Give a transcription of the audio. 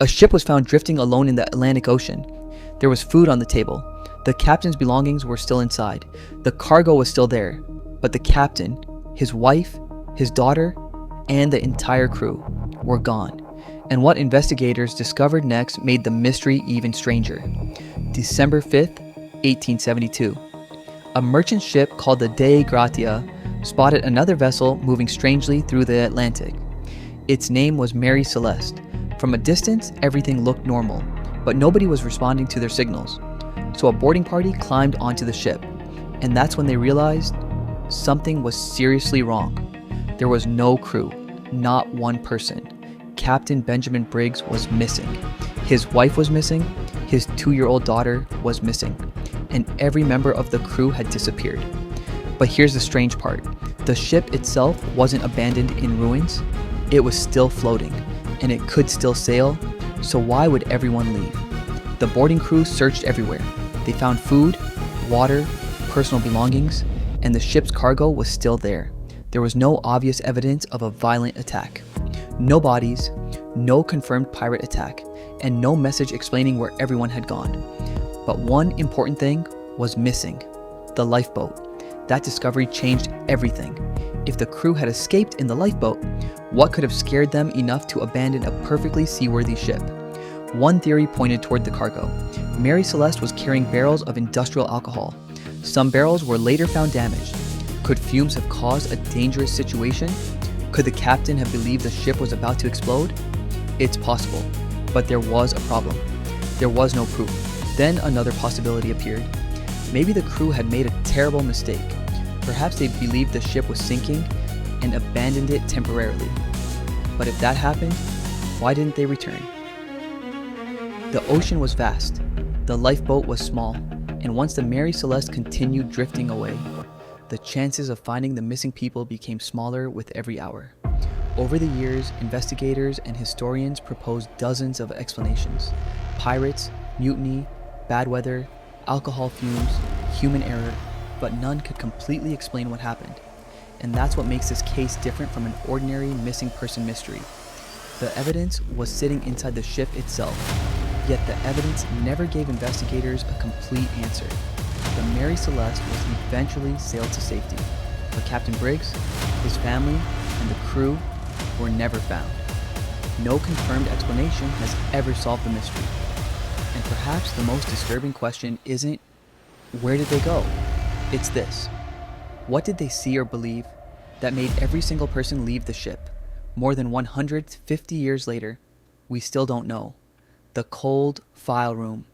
A ship was found drifting alone in the Atlantic Ocean. There was food on the table. The captain's belongings were still inside. The cargo was still there. But the captain, his wife, his daughter, and the entire crew were gone. And what investigators discovered next made the mystery even stranger. December 5th, 1872. A merchant ship called the Dei Gratia spotted another vessel moving strangely through the Atlantic. Its name was Mary Celeste. From a distance, everything looked normal, but nobody was responding to their signals. So a boarding party climbed onto the ship, and that's when they realized something was seriously wrong. There was no crew, not one person. Captain Benjamin Briggs was missing. His wife was missing, his 2-year-old daughter was missing, and every member of the crew had disappeared. But here's the strange part. The ship itself wasn't abandoned in ruins. It was still floating, and it could still sail, so why would everyone leave? The boarding crew searched everywhere. They found food, water, personal belongings, and the ship's cargo was still there. There was no obvious evidence of a violent attack. No bodies, no confirmed pirate attack, and no message explaining where everyone had gone. But one important thing was missing: the lifeboat. That discovery changed everything. If the crew had escaped in the lifeboat, what could have scared them enough to abandon a perfectly seaworthy ship? One theory pointed toward the cargo. Mary Celeste was carrying barrels of industrial alcohol. Some barrels were later found damaged. Could fumes have caused a dangerous situation? Could the captain have believed the ship was about to explode? It's possible, but there was a problem. There was no proof. Then another possibility appeared. Maybe the crew had made a terrible mistake. Perhaps they believed the ship was sinking and abandoned it temporarily. But if that happened, why didn't they return? The ocean was vast. The lifeboat was small. And once the Mary Celeste continued drifting away, the chances of finding the missing people became smaller with every hour. Over the years, investigators and historians proposed dozens of explanations: pirates, mutiny, bad weather, alcohol fumes, human error, but none could completely explain what happened. And that's what makes this case different from an ordinary missing person mystery. The evidence was sitting inside the ship itself, yet the evidence never gave investigators a complete answer. The Mary Celeste was eventually sailed to safety, but Captain Briggs, his family, and the crew were never found. No confirmed explanation has ever solved the mystery. And perhaps the most disturbing question isn't, where did they go? It's this: what did they see or believe that made every single person leave the ship? More than 150 years later, we still don't know. The cold file room